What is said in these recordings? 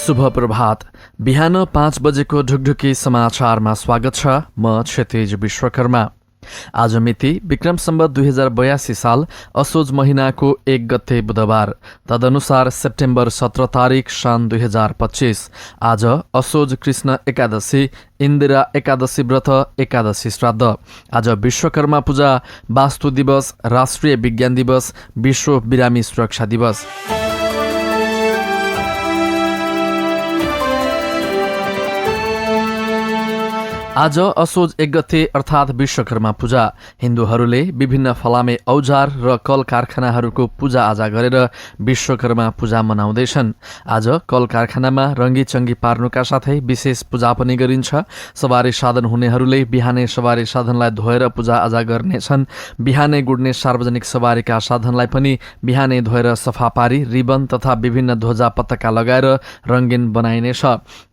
शुभ प्रभात। बिहान 5 बजेको ढुकढुकी समाचारमा स्वागत छ। म क्षितिज विश्वकर्मा। आज मिति विक्रम सम्वत 2082 साल असोज महिनाको 1 गते बुधबार, तदनुसार सेप्टेम्बर 17 तारिक सन् 2025। आज असोज कृष्ण एकादशी, इन्दिरा एकादशी व्रत, एकादशी श्राद्ध। आज विश्वकर्मा पूजा, वास्तु दिवस, राष्ट्रिय विज्ञान दिवस, विश्व बिरामी सुरक्षा दिवस। आज असोज 1 गते अर्थात् विश्वकर्मा पूजा। हिन्दूहरूले विभिन्न फलामे औजार र कल कारखानाहरूको पूजा आजा गरेर विश्वकर्मा पूजा मनाउँदैछन्। आज कल कारखानामा रङ्गीचङ्गी पार्नुका साथै विशेष पूजा पनि गरिन्छ। सवारी साधन हुनेहरूले बिहानै सवारी साधनलाई धोएर पूजा आजा गर्नेछन्। बिहानै गुड्ने सार्वजनिक सवारीका साधनलाई पनि बिहानै धोएर सफा पारी रिबन तथा विभिन्न ध्वजा पताका लगाएर रङ्गीन बनाइनेछ।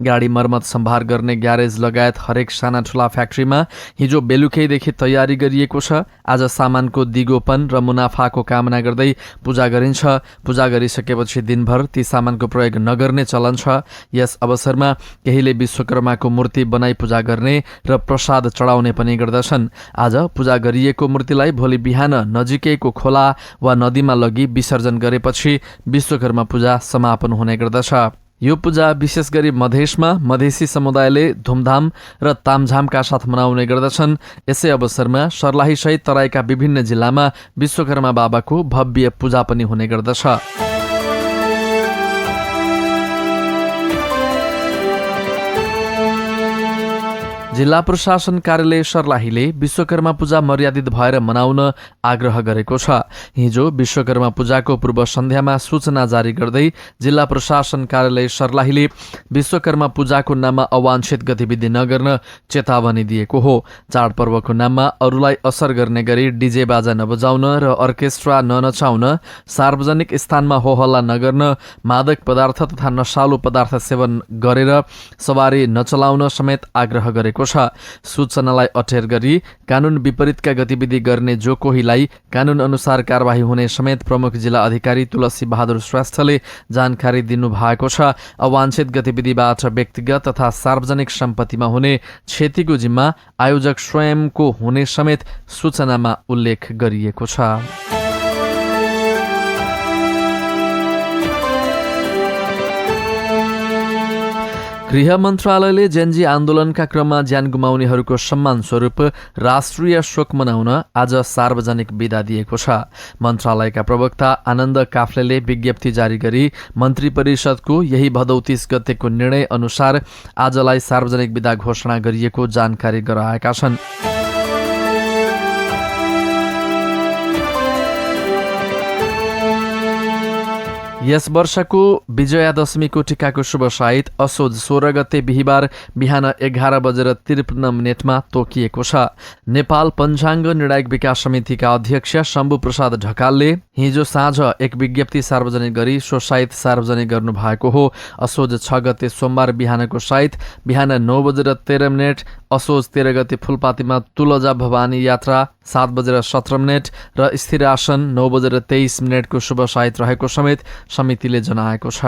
गाडी मर्मत सम्भार गर्ने ग्यारेज लगायत हरेक ठूला फ्याक्ट्रीमा हिजो बेलुकैदेखि तयारी गरिएको छ। आज सामानको दिगोपन र मुनाफाको कामना गर्दै पूजा गरिन्छ। पूजा गरिसकेपछि दिनभर ती सामानको प्रयोग नगर्ने चलन छ। यस अवसरमा केहीले विश्वकर्माको मूर्ति बनाई पूजा गर्ने र प्रसाद चढाउने पनि गर्दछन्। आज पूजा गरिएको मूर्तिलाई भोलि बिहान नजिकैको खोला वा नदीमा लगी विसर्जन गरेपछि विश्वकर्मा पूजा समापन हुने गर्दछ। यो पूजा विशेष गरी मधेसमा मधेसी समुदायले धुमधाम र तामझामका साथ मनाउने गर्दछन्। यसै अवसरमा सर्लाही सहित तराईका विभिन्न जिल्लामा विश्वकर्मा बाबाको भव्य पूजा पनि हुने गर्दछ। जिल्ला प्रशासन कार्यालय सर्लाहीले विश्वकर्मा पूजा मर्यादित भएर मनाउन आग्रह गरेको छ। हिजो विश्वकर्मा पूजाको पूर्व सन्ध्यामा सूचना जारी गर्दै जिल्ला प्रशासन कार्यालय सर्लाहीले विश्वकर्मा पूजाको नाममा अवांछित गतिविधि नगर्न चेतावनी दिएको हो। चाडपर्वको नाममा अरूलाई असर गर्ने गरी डीजे बाजा नबजाउन र अर्केस्ट्रा ननचाउन, सार्वजनिक स्थानमा होहल्ला नगर्न, मादक पदार्थ तथा नशालु पदार्थ सेवन गरेर सवारी नचलाउन समेत आग्रह गरेको छ। सूचनालाई अटेर गरी कानून विपरीतका गतिविधि गर्ने जो कोहीलाई कानून अनुसार कारबाही हुने समेत प्रमुख जिल्ला अधिकारी तुलसी बहादुर श्रेष्ठले जानकारी दिनुभएको छ। अवांछित गतिविधिबाट व्यक्तिगत तथा सार्वजनिक सम्पत्तिमा हुने क्षतिको जिम्मा आयोजक स्वयंको हुने समेत सूचनामा उल्लेख गरिएको छ। गृह मन्त्रालयले जेनजी आन्दोलनका क्रममा ज्यान गुमाउनेहरूको सम्मान स्वरूप राष्ट्रिय शोक मनाउन आज सार्वजनिक बिदा दिएको छ। मन्त्रालयका प्रवक्ता आनन्द काफ्लेले विज्ञप्ति जारी गरी मन्त्री परिषदको यही भदौ 30 गतेको निर्णय अनुसार आजलाई सार्वजनिक बिदा घोषणा गरिएको जानकारी गराएका छन्। यस वर्षको विजयादशमीको टिकाको शुभ साइत असोज 16 गते बिहिबार बिहान 11:53 तोकिएको छ। नेपाल पञ्चाङ्ग निर्णायक विकास समितिका अध्यक्ष शम्भु प्रसाद ढकालले हिजो साँझ एक विज्ञप्ति सार्वजनिक गरी सो साइत सार्वजनिक गर्नुभएको हो। असोज 6 गते सोमबार बिहानको साइत बिहान 9:13 असोज 13 गते फुलपातीमा तुलजा भवानी यात्रा 7:17 र स्थिर आसन 9:23 को शुभ साइत रहेको समेत समितिले जनाएको छ।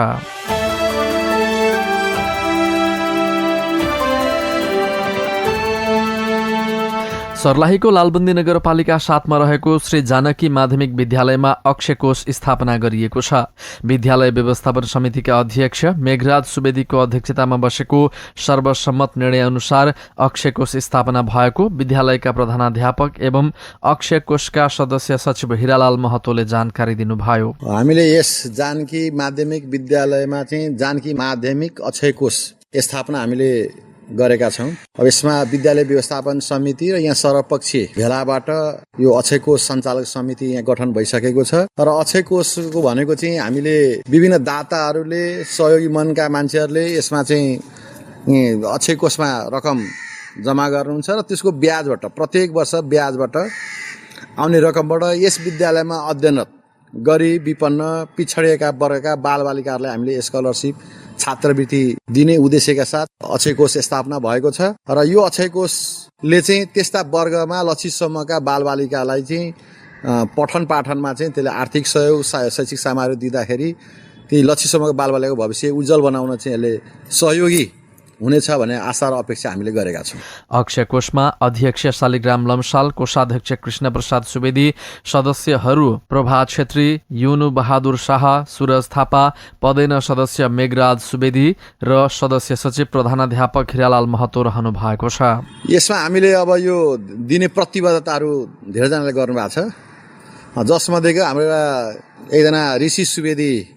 सर्लाहीको लालबन्दी नगरपालिका 7 मा रहेको श्री जानकी माध्यमिक विद्यालयमा अक्षय कोष स्थापना गरिएको छ। विद्यालय व्यवस्थापन समितिका अध्यक्ष मेघराज सुवेदीको अध्यक्षतामा बसेको सर्वसम्मत निर्णय अनुसार अक्षय कोष स्थापना भएको विद्यालयका प्रधानाध्यापक एवं अक्षय कोषका सदस्य सचिव हिरालाल महतोले जानकारी दिनुभयो। हामीले यस जानकी माध्यमिक विद्यालयमा चाहिँ जानकी माध्यमिक अक्षय कोष स्थापना हामीले गरेका छौं। अब यसमा विद्यालय व्यवस्थापन समिति र यहाँ सर्वपक्षीय भेलाबाट यो अक्षय कोष सञ्चालक समिति यहाँ गठन भइसकेको छ। र अक्षय कोषको भनेको चाहिँ हामीले विभिन्न दाताहरूले सहयोगी मनका मान्छेहरूले यसमा चाहिँ अक्षय कोषमा रकम जम्मा गर्नुहुन्छ र त्यसको ब्याजबाट प्रत्येक वर्ष ब्याजबाट आउने रकमबाट यस विद्यालयमा अध्ययनरत गरीब विपन्न पिछडिएका वर्गका बालबालिकाहरूलाई हामीले स्कलरसिप छात्रवृत्ति दिने उद्देश्यका साथ अक्षय कोष स्थापना भएको छ। र यो अक्षय कोषले चाहिँ त्यस्ता वर्गमा लक्षित समूहका बालबालिकालाई चाहिँ पठन पाठनमा चाहिँ त्यसले आर्थिक सहयोग शैक्षिक सामग्री दिँदाखेरि ती लक्ष्यसम्मको बालबालिकाको भविष्य उज्जवल बनाउन चाहिँ यसले सहयोगी हुनेछ भन्ने आशा र अपेक्षा हामीले गरेका छौँ। अक्षय कोषमा अध्यक्ष शालिग्राम लम्साल, कोषाध्यक्ष कृष्ण प्रसाद सुवेदी, सदस्यहरू प्रभात छेत्री, युनु बहादुर शाह, सुरज थापा, पदेन सदस्य मेघराज सुवेदी र सदस्य सचिव प्रधानाध्यापक हिरालाल महतो रहनु भएको छ। यसमा हामीले अब यो दिने प्रतिबद्धताहरू धेरैजनाले गर्नुभएको छ, जसमध्येको हाम्रो एकजना ऋषि सुवेदी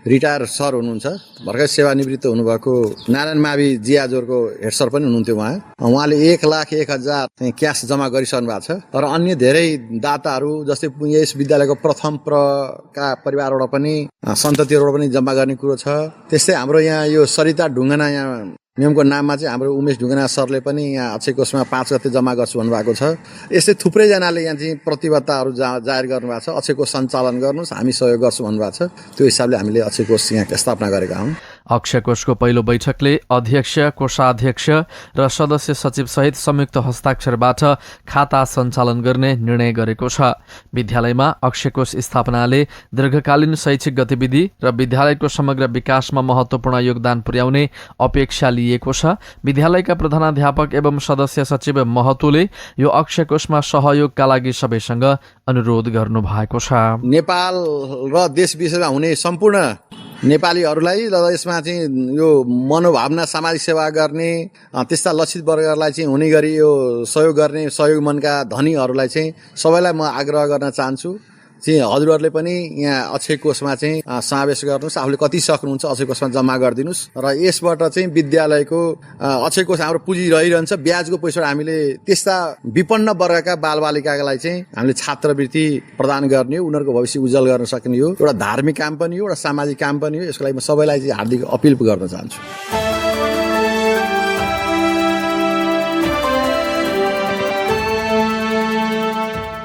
रिटायर सर हुनुहुन्छ, भर्खर सेवानिवृत्त हुनुभएको नारायण मावि जियाजोरको हेड सर पनि हुनुहुन्थ्यो। उहाँले 1,01,000 क्यास जम्मा गरिसक्नु भएको छ र अन्य धेरै दाताहरू जस्तै यस विद्यालयको प्रथम का परिवारबाट पनि सन्ततिहरूबाट पनि जम्मा गर्ने कुरो छ। त्यस्तै हाम्रो यहाँ यो सरिता ढुङ्गाना यहाँ नियमको नाममा चाहिँ हाम्रो उमेश ढुङ्गाना सरले पनि यहाँ अक्षय कोषमा 5 गते जम्मा गर्छु भन्नुभएको छ। यस्तै थुप्रैजनाले यहाँ चाहिँ प्रतिबद्धताहरू जाहेर गर्नुभएको छ, अक्षय कोष सञ्चालन गर्नुहोस्, हामी सहयोग गर्छौँ भन्नुभएको छ। त्यो हिसाबले हामीले अक्षय कोष यहाँ स्थापना गरेका हौँ। अक्षय कोषको पहिलो बैठकले अध्यक्ष, कोषाध्यक्ष र सदस्य सचिव सहित संयुक्त हस्ताक्षरबाट खाता सञ्चालन गर्ने निर्णय गरेको छ। विद्यालयमा अक्षय कोष स्थापनाले दीर्घकालीन शैक्षिक गतिविधि र विद्यालयको समग्र विकासमा महत्त्वपूर्ण योगदान पुर्याउने अपेक्षा लिएको छ। विद्यालयका प्रधानाध्यापक एवं सदस्य सचिव महतोले यो अक्षय कोषमा सहयोगका लागि सबैसँग अनुरोध गर्नु भएको छ। नेपाल र देश विदेशमा हुने सम्पूर्ण नेपालीहरूलाई र यसमा चाहिँ यो मनोभावना सामाजिक सेवा गर्ने त्यस्ता लक्षित वर्गहरूलाई चाहिँ हुने गरी यो सहयोग गर्ने सहयोग मनका धनीहरूलाई चाहिँ सबैलाई म आग्रह गर्न चाहन्छु चाहिँ हजुरहरूले पनि यहाँ अक्षय कोषमा चाहिँ समावेश गर्नुहोस्, आफूले कति सक्नुहुन्छ अक्षय कोषमा जम्मा गरिदिनुहोस् र यसबाट चाहिँ विद्यालयको अक्षय कोष हाम्रो पुँजी रहिरहन्छ। ब्याजको पैसा हामीले त्यस्ता विपन्न वर्गका बालबालिकालाई चाहिँ हामीले छात्रवृत्ति प्रदान गर्ने हो, उनीहरूको भविष्य उज्जवल गर्न सक्ने हो। एउटा धार्मिक काम पनि हो, एउटा सामाजिक काम पनि हो। यसको लागि म सबैलाई चाहिँ हार्दिक अपिल गर्न चाहन्छु।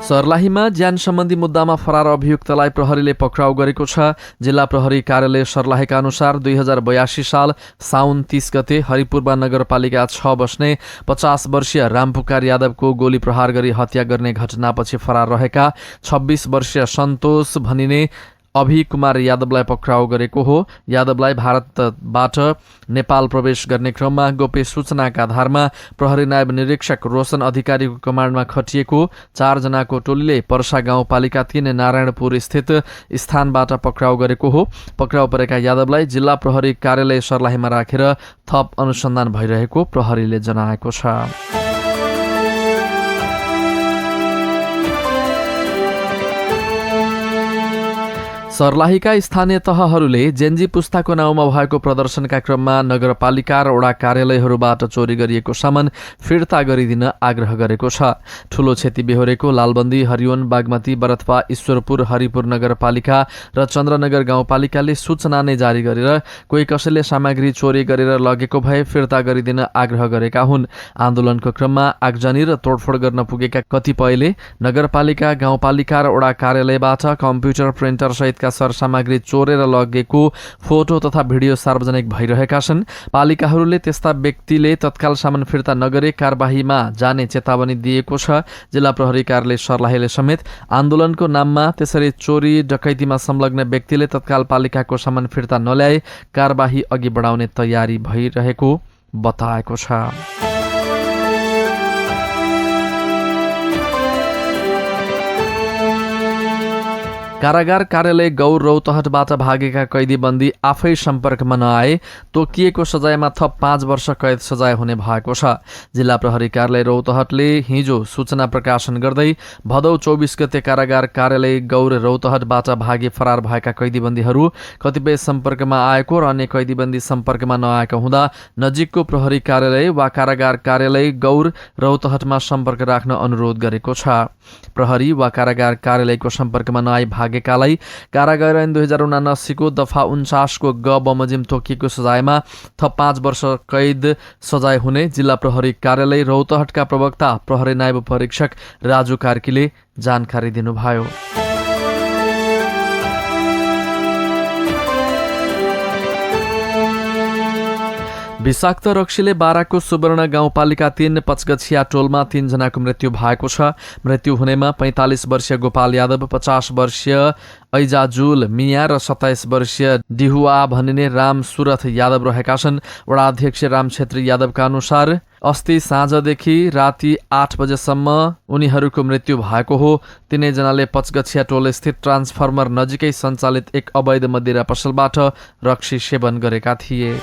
सर्लाहीमा ज्यान सम्बन्धी मुद्दामा फरार अभियुक्तलाई प्रहरीले पक्राउ गरेको छ। जिल्ला प्रहरी कार्यालय सर्लाहीका अनुसार 2082 साल साउन 30 गते हरिपुरमा नगरपालिका 6 बस्ने 50 वर्षीय रामपुकार यादवको गोली प्रहार गरी हत्या गर्ने घटनापछि फरार रहेका 26 वर्षीय सन्तोष भनिने अभि कुमार यादवलाई पक्राउ गरेको हो। यादवलाई भारतबाट नेपाल प्रवेश गर्ने क्रममा गोप्य सूचनाका आधारमा प्रहरी नायब निरीक्षक रोशन अधिकारीको कमान्डमा खटिएको 4 जनाको टोलीले पर्सा गाउँपालिका 3 नारायणपुर स्थित स्थानबाट पक्राउ गरेको हो। पक्राउ परेका यादवलाई जिल्ला प्रहरी कार्यालय सर्लाहीमा राखेर थप अनुसन्धान भइरहेको प्रहरीले जनाएको छ। सर्लाहीका स्थानीय तहहरूले जेन्जी पुस्ताको नाउँमा भएको प्रदर्शनका क्रममा नगरपालिका र वडा कार्यालयहरूबाट चोरी गरिएको सामान फिर्ता गरिदिन आग्रह गरेको छ। ठूलो क्षति बेहोरेको लालबन्दी, हरिवन, बागमती, बरथपा, ईश्वरपुर, हरिपुर नगरपालिका र चन्द्रनगर गाउँपालिकाले सूचना नै जारी गरेर कोही कसैले सामग्री चोरी गरेर लगेको भए फिर्ता गरिदिन आग्रह गरेका हुन्। आन्दोलनको क्रममा आगजनी र तोडफोड गर्न पुगेका कतिपयले नगरपालिका, गाउँपालिका र वडा कार्यालयबाट कम्प्युटर, प्रिन्टर सहितका सरसामग्री चोरेर लगेको फोटो तथा भिडियो सार्वजनिक भइरहेका छन्। पालिकाहरूले त्यस्ता व्यक्तिले तत्काल सामान फिर्ता नगरे कारबाहीमा जाने चेतावनी दिएको छ। जिल्ला प्रहरी कार्यालय सर्लाहीले समेत आन्दोलनको नाममा त्यसरी चोरी डकैतीमा संलग्न व्यक्तिले तत्काल पालिकाको सामान फिर्ता नल्याए कारबाही अघि बढाउने तयारी भइरहेको बताएको छ। कारागार कार्यालय गौर रौतहटबाट भागेका कैदीबन्दी आफै सम्पर्कमा नआए तोकिएको सजायमा थप 5 वर्ष कैद सजाय हुने भएको छ। जिल्ला प्रहरी कार्यालय रौतहटले हिजो सूचना प्रकाशन गर्दै भदौ 24 गते कारागार कार्यालय गौर रौतहटबाट भागे फरार भएका कैदीबन्दीहरू कतिपय सम्पर्कमा आएको र अन्य कैदीबन्दी सम्पर्कमा नआएका हुँदा नजिकको प्रहरी कार्यालय वा कारागार कार्यालय गौर रौतहटमा सम्पर्क राख्न अनुरोध गरेको छ। प्रहरी वा कारागार कार्यालयको सम्पर्कमा नआई भागेकालाई कारागार ऐन 2079 को दफा 49 को ग बमोजिम तोकिएको सजायमा थप 5 वर्ष कैद सजाय हुने जिल्ला प्रहरी कार्यालय रौतहटका प्रवक्ता प्रहरी नायब परीक्षक राजु कार्कीले जानकारी दिनुभयो। विषाक्त रक्सीले बाराको सुवर्ण गाउँपालिका 3 पचगछिया टोलमा 3 जनाको मृत्यु भएको छ। मृत्यु हुनेमा 45 वर्षीय गोपाल यादव, 50 वर्षीय ऐजाजुल मिया र 27 वर्षीय डिहुआ भनिने राम सुरथ यादव रहेका छन्। वडा अध्यक्ष राम छेत्री यादवका अनुसार अस्ति साँझदेखि राति 8 बजेसम्म उनीहरूको मृत्यु भएको हो। तीनैजनाले पचगछिया टोल स्थित ट्रान्सफर्मर नजिकै सञ्चालित एक अवैध मदिरा पसलबाट रक्सी सेवन गरेका थिए।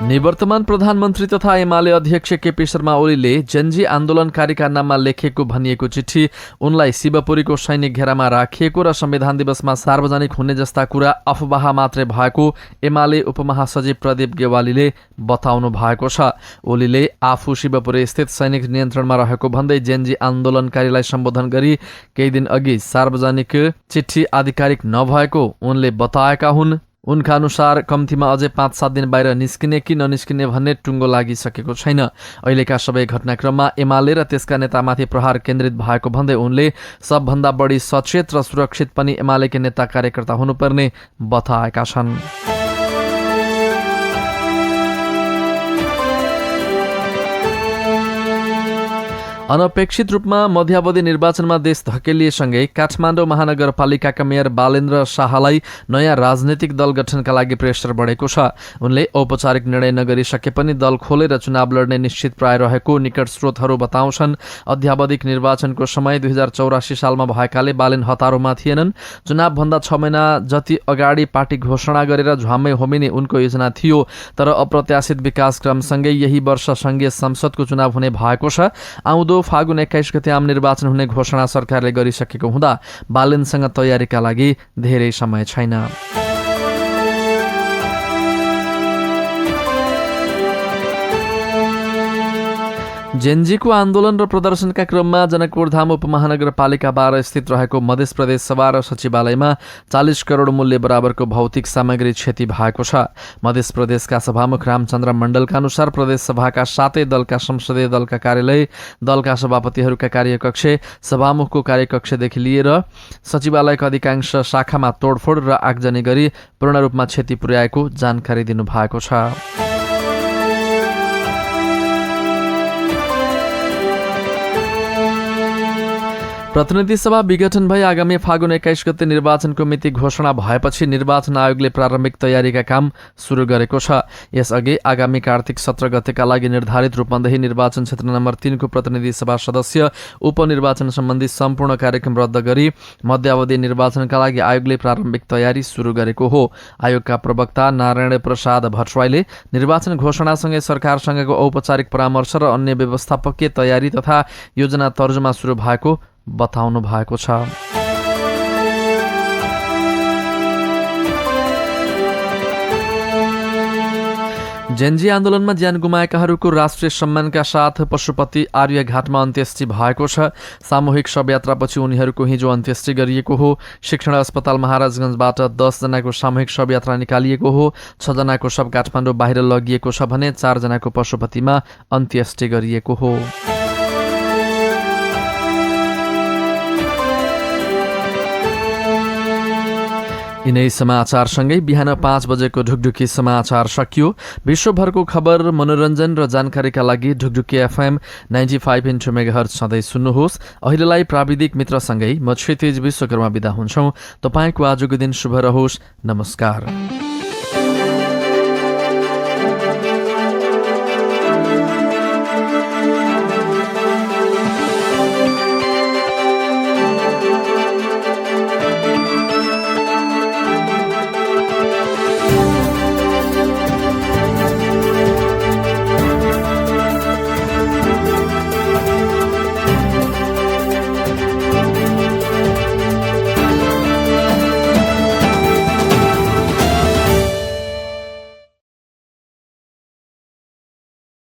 निवर्तमान प्रधानमन्त्री तथा एमाले अध्यक्ष केपी शर्मा ओलीले जेनजी आन्दोलनकारीका नाममा लेखेको भनिएको चिठी उनलाई शिवपुरीको सैनिक घेरामा राखिएको र संविधान दिवसमा सार्वजनिक हुने जस्ता कुरा अफवाह मात्रै भएको एमाले उपमहासचिव प्रदीप गेवालीले बताउनु भएको छ। ओलीले आफू शिवपुरी स्थित सैनिक नियन्त्रणमा रहेको भन्दै जेनजी आन्दोलनकारीलाई सम्बोधन गरी केही दिन अघि सार्वजनिक चिठी आधिकारिक नभएको उनले बताएका हुन्। उनका अनुसार कम्तीमा अझै 5-7 दिन बाहिर निस्किने कि ननिस्किने भन्ने टुङ्गो लागिसकेको छैन। अहिलेका सबै घटनाक्रममा एमाले र त्यसका नेतामाथि प्रहार केन्द्रित भएको भन्दै उनले सबभन्दा बढी सचेत र सुरक्षित पनि एमालेका नेता कार्यकर्ता हुनुपर्ने बताएका छन्। अनपेक्षित रूपमा मध्यावधि निर्वाचनमा देश धकेलिएसँगै काठमाडौँ महानगरपालिकाका मेयर बालेन्द्र शाहलाई नयाँ राजनैतिक दल गठनका लागि प्रेसर बढेको छ। उनले औपचारिक निर्णय नगरिसके पनि दल खोलेर चुनाव लड्ने निश्चित प्राय रहेको निकट स्रोतहरू बताउँछन्। अध्यावधिक निर्वाचनको समय 2084 सालमा भएकाले बालेन हतारोमा थिएनन्। चुनावभन्दा 6 महिना जति अगाडि पार्टी घोषणा गरेर झ्वाम्मै होमिने उनको योजना थियो, तर अप्रत्याशित विकासक्रमसँगै यही वर्ष संघीय संसदको चुनाव हुने भएको छ। आउँदो फागुन 21 गते आम निर्वाचन हुने घोषणा सरकारले गरिसकेको हुँदा बालेनसँग तयारीका लागि धेरै समय छैन। जेनजीको आन्दोलन र प्रदर्शनका क्रममा जनकपुरधाम उपमहानगरपालिका 12 स्थित रहेको मध्य प्रदेश सभा र सचिवालयमा 40 करोड मूल्य बराबरको भौतिक सामग्री क्षति भएको छ। मध्य प्रदेशका सभामुख रामचन्द्र मण्डलका अनुसार प्रदेश सभाका 7 दलका संसदीय दलका कार्यालय, दलका सभापतिहरूका कार्यकक्ष, सभामुखको कार्यकक्षदेखि लिएर सचिवालयका अधिकांश शाखामा तोडफोड र आगजनी गरी पूर्ण रूपमा क्षति पुर्याएको जानकारी दिनुभएको छ। प्रतिनिधि सभा विघटन भई आगामी फागुन 21 गते निर्वाचनको मिति घोषणा भएपछि निर्वाचन आयोगले प्रारम्भिक तयारीका काम सुरु गरेको छ। यसअघि आगामी कार्तिक 17 गतेका लागि निर्धारित रूपन्देही निर्वाचन क्षेत्र नम्बर 3 को प्रतिनिधि सभा सदस्य उपनिर्वाचन सम्बन्धी सम्पूर्ण कार्यक्रम रद्द गरी मध्यावधि निर्वाचनका लागि आयोगले प्रारम्भिक तयारी सुरु गरेको हो। आयोगका प्रवक्ता नारायण प्रसाद भट्टराईले निर्वाचन घोषणासँगै सरकारसँगको औपचारिक परामर्श र अन्य व्यवस्थापकीय तयारी तथा योजना तर्जुमा सुरु भएको बताउनु भएको छ। जेनजी आन्दोलनमा ज्यान गुमाएकाहरूको राष्ट्रिय सम्मानका साथ पशुपति आर्यघाटमा अन्त्येष्टि भएको छ। सामूहिक शवयात्रापछि उनीहरूको हिजो अन्त्येष्टि गरिएको हो। शिक्षण अस्पताल महाराजगञ्जबाट 10 जनाको सामूहिक शवयात्रा निकालिएको हो। 6 जनाको शव काठमाडौँ बाहिर लगिएको छ भने 4 जनाको पशुपतिमा अन्त्येष्टि गरिएको हो। यिनै समाचारसँगै बिहान 5 बजेको ढुकढुकी समाचार सकियो। विश्वभरको खबर, मनोरञ्जन र जानकारीका लागि ढुकढुकी FM 95 मेगाहर्ज सधैँ सुन्नुहोस्। अहिलेलाई प्राविधिक मित्रसँगै म क्षितिज विश्वकर्मा बिदा हुन्छौँ। तपाईँको आजको दिन शुभ रहोस्। नमस्कार।